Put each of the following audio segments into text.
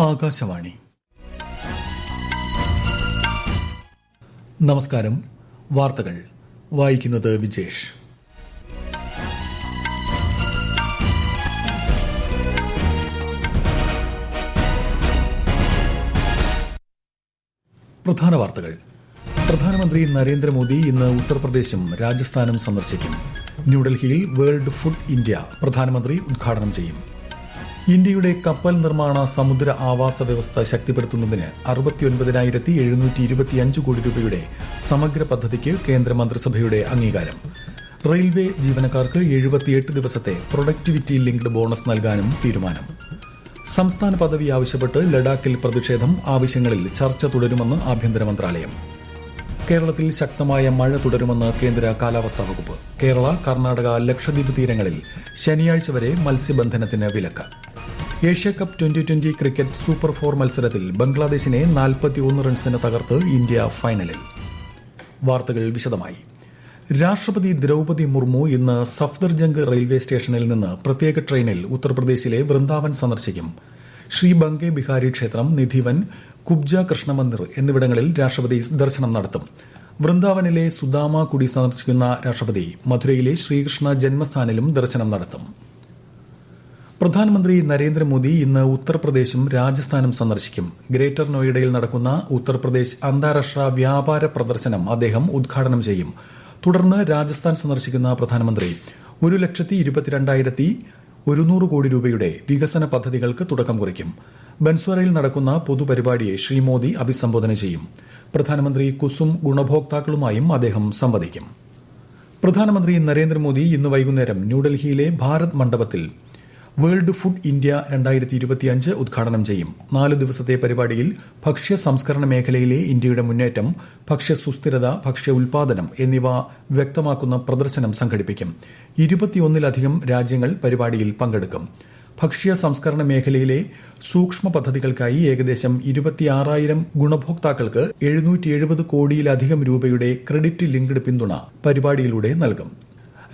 ആകാശവാണി. നമസ്കാരം. വാർത്തകൾ വായിക്കുന്നത് വിജേഷ്. പ്രധാന വാർത്തകൾ. പ്രധാനമന്ത്രി നരേന്ദ്രമോദി ഇന്ന് ഉത്തർപ്രദേശും രാജസ്ഥാനും സന്ദർശിക്കും. ന്യൂഡൽഹിയിൽ വേൾഡ് ഫുഡ് ഇന്ത്യ പ്രധാനമന്ത്രി ഉദ്ഘാടനം ചെയ്യും. ഇന്ത്യയുടെ കപ്പൽ നിർമ്മാണ സമുദ്ര ആവാസ വ്യവസ്ഥ ശക്തിപ്പെടുത്തുന്നതിന് 69,725 കോടി രൂപയുടെ സമഗ്ര പദ്ധതിക്ക് കേന്ദ്ര മന്ത്രിസഭയുടെ അംഗീകാരം. റെയിൽവേ ജീവനക്കാർക്ക് 78 ദിവസത്തെ പ്രൊഡക്ടിവിറ്റി ലിങ്ക്ഡ് ബോണസ് നൽകാനും തീരുമാനം. സംസ്ഥാന പദവി ആവശ്യപ്പെട്ട് ലഡാക്കിൽ പ്രതിഷേധം. ആവശ്യങ്ങളിൽ ചർച്ച തുടരുമെന്ന് ആഭ്യന്തര മന്ത്രാലയം. കേരളത്തിൽ ശക്തമായ മഴ തുടരുമെന്ന് കേന്ദ്ര കാലാവസ്ഥാ വകുപ്പ്. കേരള, കർണാടക, ലക്ഷദ്വീപ് തീരങ്ങളിൽ ശനിയാഴ്ച വരെ മത്സ്യബന്ധനത്തിന് വിലക്ക്. ഏഷ്യാകപ്പ് ട്വന്റി ക്രിക്കറ്റ് സൂപ്പർ 4 മത്സരത്തിൽ ബംഗ്ലാദേശിനെ 41 റൺസിന് തകർത്ത് ഇന്ത്യ ഫൈനലിൽ. വാർത്തകൾ വിശദമായി. രാഷ്ട്രപതി ദ്രൌപദി മുർമു ഇന്ന് സഫ്ദർജംഗ് റെയിൽവേ സ്റ്റേഷനിൽ നിന്ന് പ്രത്യേക ട്രെയിനിൽ ഉത്തർപ്രദേശിലെ വൃന്ദാവൻ സന്ദർശിക്കും. ശ്രീ ബംഗെ ബിഹാരി ക്ഷേത്രം, നിധിവൻ, കുബ്ജ കൃഷ്ണ മന്ദിർ എന്നിവിടങ്ങളിൽ രാഷ്ട്രപതി ദർശനം നടത്തും. വൃന്ദാവനിലെ സുദാമ കുടി സന്ദർശിക്കുന്ന രാഷ്ട്രപതി മധുരയിലെ ശ്രീകൃഷ്ണ ജന്മസ്ഥാനിലും ദർശനം നടത്തും. പ്രധാനമന്ത്രി നരേന്ദ്രമോദി ഇന്ന് ഉത്തർപ്രദേശും രാജസ്ഥാനും സന്ദർശിക്കും. ഗ്രേറ്റർ നോയിഡയിൽ നടക്കുന്ന ഉത്തർപ്രദേശ് അന്താരാഷ്ട്ര വ്യാപാര പ്രദർശനം അദ്ദേഹം ഉദ്ഘാടനം ചെയ്യും. തുടർന്ന് രാജസ്ഥാൻ സന്ദർശിക്കുന്ന പ്രധാനമന്ത്രി 1,22,100 കോടി രൂപയുടെ വികസന പദ്ധതികൾക്ക് തുടക്കം കുറിക്കും. ബൻസ്വാരയിൽ നടക്കുന്ന പൊതുപരിപാടിയെ ശ്രീ മോദി അഭിസംബോധന ചെയ്യും. പ്രധാനമന്ത്രി കുസും ഗുണഭോക്താക്കളുമായും അദ്ദേഹം സംവദിക്കും. പ്രധാനമന്ത്രി നരേന്ദ്രമോദി ഇന്ന് വൈകുന്നേരം ന്യൂഡൽഹിയിലെ ഭാരത് മണ്ഡപത്തിൽ വേൾഡ് ഫുഡ് ഇന്ത്യ 2025 ഉദ്ഘാടനം ചെയ്യും. 4 ദിവസത്തെ പരിപാടിയിൽ ഭക്ഷ്യ സംസ്കരണ മേഖലയിലെ ഇന്ത്യയുടെ മുന്നേറ്റം, ഭക്ഷ്യ സുസ്ഥിരത, ഭക്ഷ്യ ഉൽപാദനം എന്നിവ വ്യക്തമാക്കുന്ന പ്രദർശനം സംഘടിപ്പിക്കും. 21-ലധികം രാജ്യങ്ങൾ പരിപാടിയിൽ പങ്കെടുക്കും. ഭക്ഷ്യ സംസ്കരണ മേഖലയിലെ സൂക്ഷ്മ പദ്ധതികൾക്കായി ഏകദേശം 26,000 ഗുണഭോക്താക്കൾക്ക് 770 കോടിയിലധികം രൂപയുടെ ക്രെഡിറ്റ് ലിങ്ക്ഡ് പിന്തുണ പരിപാടിയിലൂടെ നൽകും.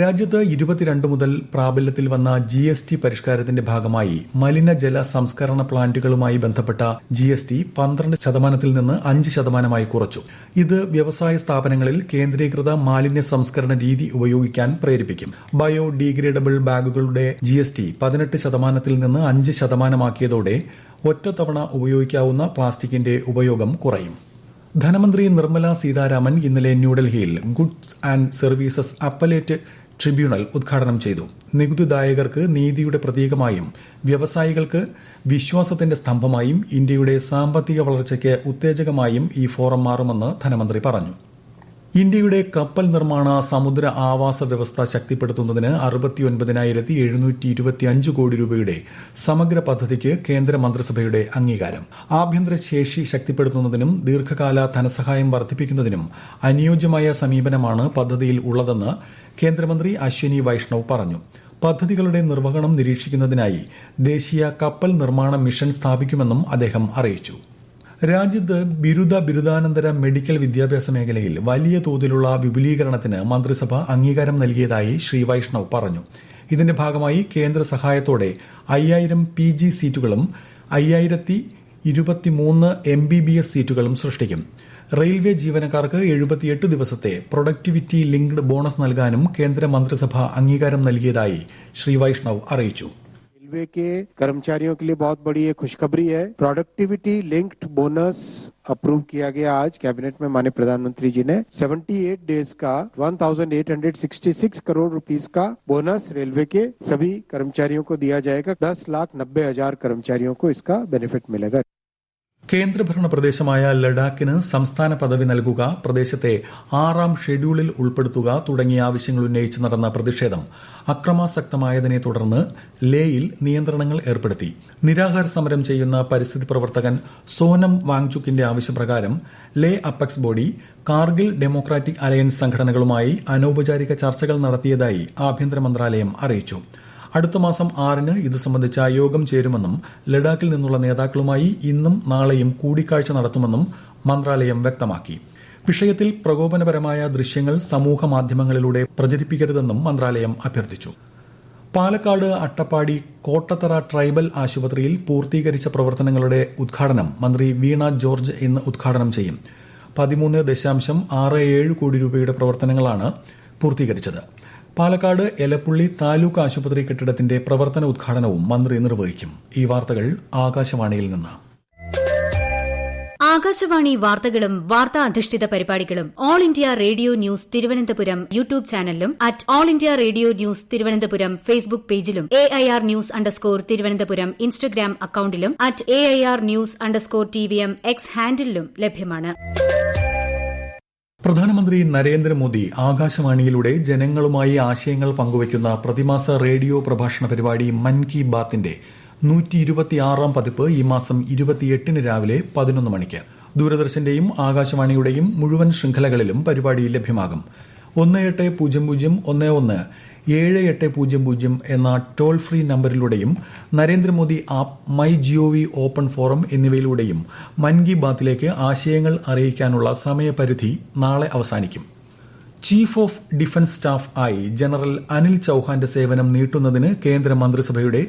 രാജ്യത്ത് 22 മുതൽ പ്രാബല്യത്തിൽ വന്ന GST പരിഷ്കാരത്തിന്റെ ഭാഗമായി മലിനജല സംസ്കരണ പ്ലാന്റുകളുമായി ബന്ധപ്പെട്ട GST 12% നിന്ന് 5% കുറച്ചു. ഇത് വ്യവസായ സ്ഥാപനങ്ങളിൽ കേന്ദ്രീകൃത മാലിന്യ സംസ്കരണ രീതി ഉപയോഗിക്കാൻ പ്രേരിപ്പിക്കും. ബയോഡീഗ്രേഡബിൾ ബാഗുകളുടെ GST 18% നിന്ന് 5% ഒറ്റത്തവണ ഉപയോഗിക്കാവുന്ന പ്ലാസ്റ്റിക്കിന്റെ ഉപയോഗം കുറയും. ധനമന്ത്രി നിർമ്മല സീതാരാമൻ ഇന്നലെ ന്യൂഡൽഹിയിൽ goods and services appellate tribunal ഉദ്ഘാടനം ചെയ്തു. നികുതിദായകർക്ക് നീതിയുടെ പ്രതീകമായും വ്യവസായികൾക്ക് വിശ്വാസത്തിന്റെ സ്തംഭമായും ഇന്ത്യയുടെ സാമ്പത്തിക വളർച്ചയ്ക്ക് ഉത്തേജകമായും ഈ ഫോറം മാറുമെന്ന് ധനമന്ത്രി പറഞ്ഞു. ഇന്ത്യയുടെ കപ്പൽ നിർമ്മാണ സമുദ്ര ആവാസ വ്യവസ്ഥ ശക്തിപ്പെടുത്തുന്നതിന് 69,725 കോടി രൂപയുടെ സമഗ്ര പദ്ധതിക്ക് കേന്ദ്ര മന്ത്രിസഭയുടെ അംഗീകാരം. ആഭ്യന്തര ശേഷി ശക്തിപ്പെടുത്തുന്നതിനും ദീർഘകാല ധനസഹായം വർദ്ധിപ്പിക്കുന്നതിനും അനുയോജ്യമായ സമീപനമാണ് പദ്ധതിയിൽ ഉള്ളതെന്ന് കേന്ദ്രമന്ത്രി അശ്വിനി വൈഷ്ണവ് പറഞ്ഞു. പദ്ധതികളുടെ നിർവ്വഹണം നിരീക്ഷിക്കുന്നതിനായി ദേശീയ കപ്പൽ നിർമ്മാണ മിഷൻ സ്ഥാപിക്കുമെന്നും അദ്ദേഹം അറിയിച്ചു. രാജ്യത്ത് ബിരുദാനന്തര മെഡിക്കൽ വിദ്യാഭ്യാസ മേഖലയിൽ വലിയ തോതിലുള്ള വിപുലീകരണത്തിന് മന്ത്രിസഭ അംഗീകാരം നൽകിയതായി ശ്രീ വൈഷ്ണവ് പറഞ്ഞു. ഇതിന്റെ ഭാഗമായി കേന്ദ്ര സഹായത്തോടെ 5,000 PG സീറ്റുകളും 5,023 MBBS സീറ്റുകളും സൃഷ്ടിക്കും. റെയിൽവേ ജീവനക്കാർക്ക് 78 ദിവസത്തെ പ്രൊഡക്ടിവിറ്റി ലിങ്ക്ഡ് ബോണസ് നൽകാനും കേന്ദ്ര മന്ത്രിസഭ അംഗീകാരം നൽകിയതായി ശ്രീ വൈഷ്ണവ് അറിയിച്ചു. रेलवे के कर्मचारियों के लिए बहुत बड़ी एक खुशखबरी है. प्रोडक्टिविटी लिंक्ड बोनस अप्रूव किया गया आज कैबिनेट में. माननीय प्रधानमंत्री जी ने 78 डेज का 1,866 करोड़ रुपीस का बोनस रेलवे के सभी कर्मचारियों को दिया जाएगा. 10,90,000 कर्मचारियों को इसका बेनिफिट मिलेगा. കേന്ദ്രഭരണ പ്രദേശമായ ലഡാക്കിന് സംസ്ഥാന പദവി നൽകുക, പ്രദേശത്തെ 6ാം ഷെഡ്യൂളിൽ ഉൾപ്പെടുത്തുക തുടങ്ങിയ ആവശ്യങ്ങൾ ഉന്നയിച്ച് നടന്ന പ്രതിഷേധം അക്രമാസക്തമായതിനെ തുടർന്ന് ലേയിൽ നിയന്ത്രണങ്ങൾ ഏർപ്പെടുത്തി. നിരാഹാര സമരം ചെയ്യുന്ന പരിസ്ഥിതി പ്രവർത്തകൻ സോനം വാങ്ചുക്കിന്റെ ആവശ്യപ്രകാരം Leh apex body Kargil democratic alliance സംഘടനകളുമായി അനൌപചാരിക ചർച്ചകൾ നടത്തിയതായി ആഭ്യന്തര മന്ത്രാലയം അറിയിച്ചു. അടുത്ത മാസം 6-ന് ഇത് സംബന്ധിച്ച യോഗം ചേരുമെന്നും ലഡാക്കിൽ നിന്നുള്ള നേതാക്കളുമായി ഇന്നും നാളെയും കൂടിക്കാഴ്ച നടത്തുമെന്നും മന്ത്രാലയം വ്യക്തമാക്കി. വിഷയത്തിൽ പ്രകോപനപരമായ ദൃശ്യങ്ങൾ സമൂഹ മാധ്യമങ്ങളിലൂടെ പ്രചരിപ്പിക്കരുതെന്നും മന്ത്രാലയം അഭ്യർത്ഥിച്ചു. പാലക്കാട് അട്ടപ്പാടി കോട്ടത്തറ ട്രൈബൽ ആശുപത്രിയിൽ പൂർത്തീകരിച്ച പ്രവർത്തനങ്ങളുടെ ഉദ്ഘാടനം മന്ത്രി വീണ ജോർജ് ഇന്ന് ഉദ്ഘാടനം ചെയ്യും. 13.67 കോടി രൂപയുടെ പ്രവർത്തനങ്ങളാണ് പൂർത്തീകരിച്ചത്. പാലക്കാട് എലപ്പുള്ളി താലൂക്ക് ആശുപത്രി കെട്ടിടത്തിന്റെ പ്രവർത്തന ഉദ്ഘാടനവും മന്ത്രി നിർവഹിക്കും. ഈ വാർത്തകൾ ആകാശവാണിയിൽ നിന്ന്. ആകാശവാണി വാർത്തകളും വാർത്താ അധിഷ്ഠിത പരിപാടികളും All India radio news Thiruvananthapuram YouTube ചാനലിലും @all India radio news Thiruvananthapuram Facebook പേജിലും AIR ന്യൂസ് _തിരുവനന്തപുരം ഇൻസ്റ്റഗ്രാം അക്കൌണ്ടിലും @AIR ന്യൂസ് _TVM X ഹാൻഡിലും ലഭ്യമാണ്. പ്രധാനമന്ത്രി നരേന്ദ്രമോദി ആകാശവാണിയിലൂടെ ജനങ്ങളുമായി ആശയങ്ങൾ പങ്കുവയ്ക്കുന്ന പ്രതിമാസ റേഡിയോ പ്രഭാഷണ പരിപാടി മൻ കി ബാത്തിന്റെ 126ാം പതിപ്പ് ഈ മാസം 28 രാവിലെ 11 മണിക്ക് ദൂരദർശന്റെയും ആകാശവാണിയുടെയും മുഴുവൻ ശൃംഖലകളിലും പരിപാടി ലഭ്യമാകും. 1800117800 എന്ന ടോൾ ഫ്രീ നമ്പറിലൂടെയും Narendra Modi app, my GOV open forum എന്നിവയിലൂടെയും മൻ കി ബാത്തിലേക്ക് ആശയങ്ങൾ അറിയിക്കാനുള്ള സമയപരിധി നാളെ അവസാനിക്കും. ചീഫ് ഓഫ് ഡിഫൻസ് സ്റ്റാഫ് ആയി ജനറൽ അനിൽ ചൌഹാന്റെ സേവനം നീട്ടുന്നതിന് കേന്ദ്ര മന്ത്രിസഭയുടെ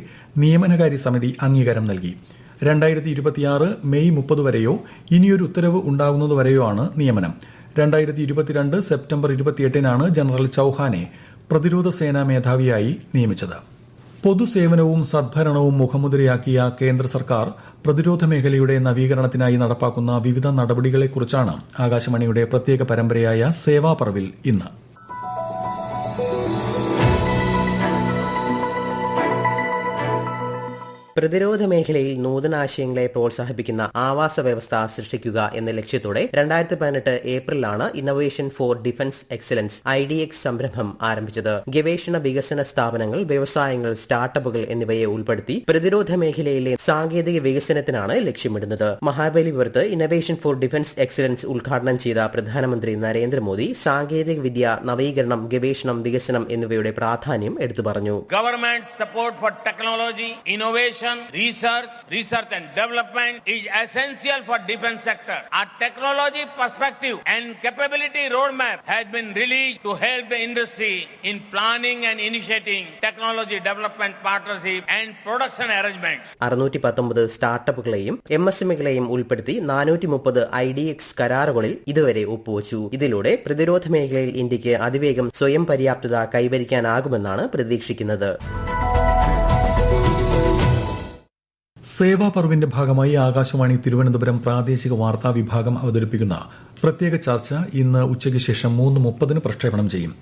നിയമനകാര്യ സമിതി അംഗീകാരം നൽകി. 2026 മെയ് 30 വരെയോ ഇനിയൊരു ഉത്തരവ് ഉണ്ടാകുന്നതുവരെയോ ആണ് നിയമനം. 2022 സെപ്റ്റംബർ 28-നാണ് ജനറൽ ചൌഹാനെ പ്രതിരോധ സേനാ മേധാവിയായി നിയമിച്ചത്. പൊതുസേവനവും സദ്ഭരണവും മുഖമുദ്രയാക്കിയ കേന്ദ്ര സർക്കാർ പ്രതിരോധ മേഖലയുടെ നവീകരണത്തിനായി നടപ്പാക്കുന്ന വിവിധ നടപടികളെക്കുറിച്ചാണ് ആകാശവാണിയുടെ പ്രത്യേക പരമ്പരയായ സേവാപർവിൽ ഇന്ന്. പ്രതിരോധ മേഖലയിൽ നൂതനാശയങ്ങളെ പ്രോത്സാഹിപ്പിക്കുന്ന ആവാസ വ്യവസ്ഥ സൃഷ്ടിക്കുക എന്ന ലക്ഷ്യത്തോടെ 2018 ഏപ്രിലാണ് Innovation for Defence Excellence IDX സംരംഭം ആരംഭിച്ചത്. ഗവേഷണ വികസന സ്ഥാപനങ്ങൾ, വ്യവസായങ്ങൾ, സ്റ്റാർട്ടപ്പുകൾ എന്നിവയെ ഉൾപ്പെടുത്തി പ്രതിരോധ മേഖലയിലെ സാങ്കേതിക വികസനത്തിനാണ് ലക്ഷ്യമിടുന്നത്. മഹാബലിപുരത്ത് ഇന്നൊവേഷൻ ഫോർ ഡിഫൻസ് എക്സലൻസ് ഉദ്ഘാടനം ചെയ്ത പ്രധാനമന്ത്രി നരേന്ദ്രമോദി സാങ്കേതിക വിദ്യ, നവീകരണം, ഗവേഷണം, വികസനം എന്നിവയുടെ പ്രാധാന്യം എടുത്തു പറഞ്ഞു. Government support for technology, innovation, research and development is essential for defense sector. Our technology perspective and capability roadmap has been released to help the industry in planning and initiating technology development partnership and production arrangements. 619 സ്റ്റാർട്ടപ്പുകളെയും MSMEകളെയും ഉൾപ്പെടുത്തി 430 IDX കരാറുകളിൽ ഇതുവരെ ഒപ്പുവച്ചു. ഇതിലൂടെ പ്രതിരോധ മേഖലയിൽ ഇന്ത്യക്ക് അതിവേഗം സ്വയം പര്യാപ്തത കൈവരിക്കാനാകുമെന്നാണ് പ്രതീക്ഷിക്കുന്നത്. സേവാപർവിന്റെ ഭാഗമായി ആകാശവാണി തിരുവനന്തപുരം പ്രാദേശിക വാർത്താ വിഭാഗം അവതരിപ്പിക്കുന്ന പ്രത്യേക ചർച്ച ഇന്ന് ഉച്ചയ്ക്ക് ശേഷം 3:30 പ്രക്ഷേപണം ചെയ്യും.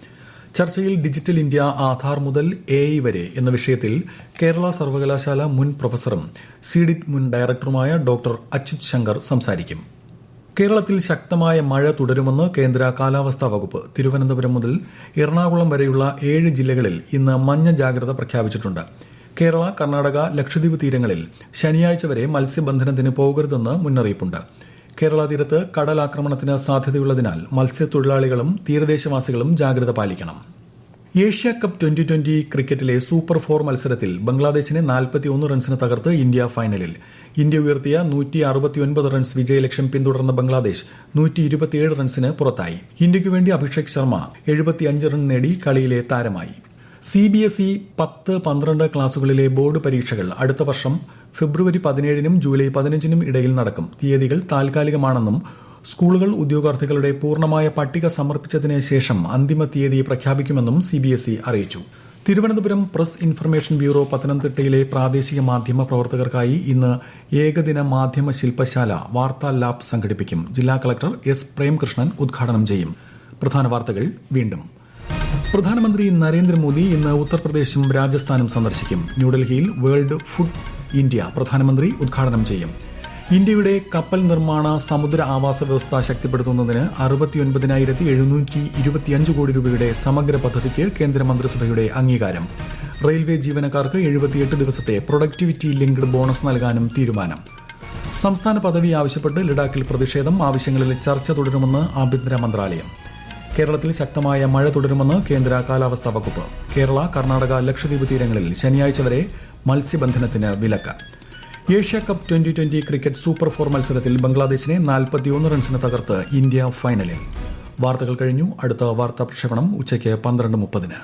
ചർച്ചയിൽ ഡിജിറ്റൽ ഇന്ത്യ, ആധാർ മുതൽ AI വരെ എന്ന വിഷയത്തിൽ കേരള സർവകലാശാല മുൻ പ്രൊഫസറും സിഡിറ്റ് മുൻ ഡയറക്ടറുമായ ഡോക്ടർ അച്യുത് ശങ്കർ സംസാരിക്കും. കേരളത്തിൽ ശക്തമായ മഴ തുടരുമെന്ന് കേന്ദ്ര കാലാവസ്ഥാ വകുപ്പ്. തിരുവനന്തപുരം മുതൽ എറണാകുളം വരെയുള്ള 7 ജില്ലകളിൽ ഇന്ന് മഞ്ഞ ജാഗ്രത പ്രഖ്യാപിച്ചിട്ടുണ്ട്. കേരള, കർണാടക, ലക്ഷദ്വീപ് തീരങ്ങളിൽ ശനിയാഴ്ച വരെ മത്സ്യബന്ധനത്തിന് പോകരുതെന്ന് മുന്നറിയിപ്പുണ്ട്. കേരള തീരത്ത് കടലാക്രമണത്തിന് സാധ്യതയുള്ളതിനാൽ മത്സ്യത്തൊഴിലാളികളും തീരദേശവാസികളും ജാഗ്രത പാലിക്കണം. ഏഷ്യ കപ്പ് 2020 ക്രിക്കറ്റിലെ സൂപ്പർ 4 മത്സരത്തിൽ ബംഗ്ലാദേശിനെ 41 റൺസിന് തകർത്ത് ഇന്ത്യ ഫൈനലിൽ. ഇന്ത്യ ഉയർത്തിയ 169 റൺസ് വിജയലക്ഷ്യം പിന്തുടർന്ന ബംഗ്ലാദേശ് 127 റൺസിന് പുറത്തായി. ഇന്ത്യയ്ക്കു വേണ്ടി അഭിഷേക് ശർമ്മ 75 റൺ നേടി കളിയിലെ താരമായി. CBSE 10-12 ക്ലാസുകളിലെ ബോർഡ് പരീക്ഷകൾ അടുത്ത വർഷം ഫെബ്രുവരി 17-നും ജൂലൈ 15-നും ഇടയിൽ നടക്കും. തീയതികൾ താൽക്കാലികമാണെന്നും സ്കൂളുകൾ ഉദ്യോഗാർത്ഥികളുടെ പൂർണ്ണമായ പട്ടിക സമർപ്പിച്ചതിന് ശേഷം അന്തിമ തീയതി പ്രഖ്യാപിക്കുമെന്നും CBSE അറിയിച്ചു. തിരുവനന്തപുരം പ്രസ് ഇൻഫർമേഷൻ ബ്യൂറോ പത്തനംതിട്ടയിലെ പ്രാദേശിക മാധ്യമ പ്രവർത്തകർക്കായി ഇന്ന് ഏകദിന മാധ്യമ ശില്പശാല വാർത്താ ലാബ് സംഘടിപ്പിക്കും. ജില്ലാ കളക്ടർ S. പ്രേംകൃഷ്ണൻ ഉദ്ഘാടനം ചെയ്യും. പ്രധാന വാർത്തകൾ വീണ്ടും. പ്രധാനമന്ത്രി നരേന്ദ്രമോദി ഇന്ന് ഉത്തർപ്രദേശും രാജസ്ഥാനും സന്ദർശിക്കും. ന്യൂഡൽഹിയിൽ വേൾഡ് ഫുഡ് ഇന്ത്യ പ്രധാനമന്ത്രി ഉദ്ഘാടനം ചെയ്യും. ഇന്ത്യയുടെ കപ്പൽ നിർമ്മാണ സമുദ്ര ആവാസ വ്യവസ്ഥ ശക്തിപ്പെടുത്തുന്നതിന് 69,725 കോടി രൂപയുടെ സമഗ്ര പദ്ധതിക്ക് കേന്ദ്രമന്ത്രിസഭയുടെ അംഗീകാരം. റെയിൽവേ ജീവനക്കാർക്ക് 78 ദിവസത്തെ പ്രൊഡക്ടിവിറ്റി ലിങ്ക്ഡ് ബോണസ് നൽകാനും തീരുമാനം. സംസ്ഥാന പദവി ആവശ്യപ്പെട്ട് ലഡാക്കിൽ പ്രതിഷേധം. ആവശ്യങ്ങളിൽ ചർച്ച തുടരുമെന്ന് ആഭ്യന്തര മന്ത്രാലയം. കേരളത്തിൽ ശക്തമായ മഴ തുടരുമെന്ന് കേന്ദ്ര കാലാവസ്ഥാ വകുപ്പ്. കേരള, കർണാടക, ലക്ഷദ്വീപ് തീരങ്ങളിൽ ശനിയാഴ്ച വരെ മത്സ്യബന്ധനത്തിന് വിലക്ക്. ഏഷ്യ കപ്പ് 2020 ക്രിക്കറ്റ് സൂപ്പർ 4 മത്സരത്തിൽ ബംഗ്ലാദേശിനെ 41 റൺസിന് തകർത്ത് ഇന്ത്യ ഫൈനലിൽ. വാർത്തകൾ കഴിഞ്ഞു. അടുത്ത വാർത്താ പ്രക്ഷേപണം ഉച്ചയ്ക്ക് 12:30.